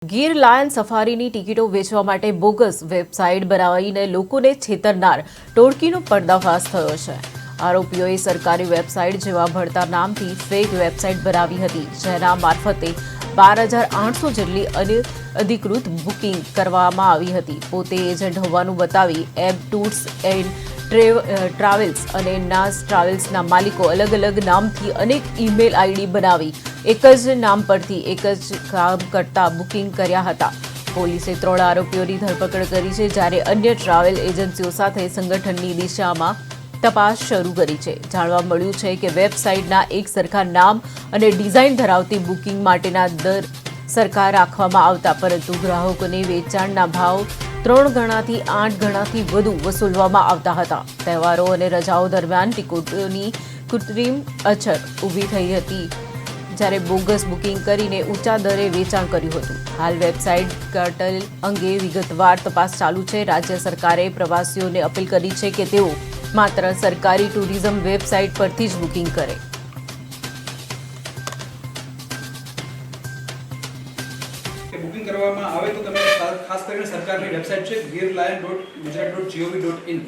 Gir lion સફારીની ટિકિટો વેચવા માટે બોગસ વેબસાઇટ બનાવીને લોકોને છેતરનાર ટોળકીનો પર્દાફાશ થયો છે। આરોપીઓએ સરકારી વેબસાઇટ જેવા ભળતા નામથી ફેક વેબસાઇટ બનાવી હતી, જેના મારફતે 12,800 જેટલી અનધિકૃત બુકિંગ કરવામાં આવી હતી। પોતે એજન્ટ હોવાનું બતાવી એબ ટૂર્સ એન્ડ ટ્રાવેલ્સ અને નાઝ ટ્રાવેલ્સના માલિકો અલગ અલગ નામથી અનેક ઈમેલ આઈડી બનાવી એક જ નામ પરથી એક જ કામ કરતા બુકિંગ કર્યા હતા। પોલીસે 3 આરોપીઓની ધરપકડ કરી છે, જ્યારે અન્ય ટ્રાવેલ એજન્સીઓ સાથે સંગઠનની દિશામાં તપાસ શરૂ કરી છે। જાણવા મળ્યું છે કે વેબસાઇટના એક સરખા નામ અને ડિઝાઇન ધરાવતી બુકિંગ માટેના દર સરખા રાખવામાં આવતા, પરંતુ ગ્રાહકોને વેચાણના ભાવ 3 ગણાથી 8 ગણાથી વધુ વસૂલવામાં આવતા હતા। તહેવારો અને રજાઓ દરમિયાન ટિકિટોની કૃત્રિમ અછત ઊભી થઈ હતી, જ્યારે બોગસ બુકિંગ કરીને ઊંચા દરે વેચાણ કર્યું હતું। હાલ વેબસાઇટ કાર્ટેલ અંગે વિગતવાર તપાસ ચાલુ છે। રાજ્ય સરકારે પ્રવાસીઓને અપીલ કરી છે કે તેઓ માત્ર સરકારી ટુરિઝમ વેબસાઇટ પરથી જ બુકિંગ કરે। બુકિંગ કરવામાં આવે તો તમે ખાસ કરીને સરકારની વેબસાઇટ છે girlion.gujarat.gov.in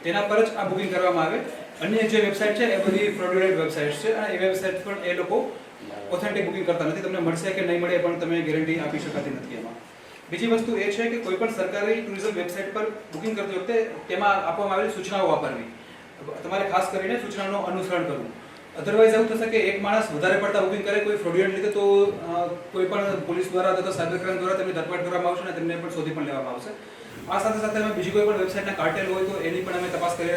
તેના પર જ આ બુકિંગ કરવામાં આવે। અન્ય જે વેબસાઇટ છે એ બધી ફ્રોડુલન્ટ વેબસાઇટ છે અને એ વેબસાઇટ પર એ લોકો ઓથેન્ટિક બુકિંગ કરતા નથી। તમને મળશે કે નહીં મળે પણ તમે ગેરંટી આપી શકાતી નથી એમાં। બીજી વસ્તુ એ છે કે કોઈ પણ સરકારી ટુરિઝમ વેબસાઇટ પર બુકિંગ કરતી વખતે તેમાં આપવામાં આવેલી સૂચનાઓ વાપરવી। તમારે ખાસ કરીને સૂચનાઓનું અનુસરણ કરવું। અધરવાઇઝ એવું થશે કે એક માણસ વધારે પડતા બુકિંગ કરે કોઈ ફ્રોડુલન્ટ રીતે, તો કોઈ પણ પોલીસ દ્વારા અથવા સાયબર ક્રાઇમ દ્વારા તેમની ધરપકડ કરવામાં આવશે અને તેમને પણ શોધી પણ લેવામાં આવશે। આ સાથે સાથે અમે બીજી કોઈ પણ વેબસાઇટના કાર્ટેલ હોય તો એની પણ અમે તપાસ કરી રહ્યા છીએ।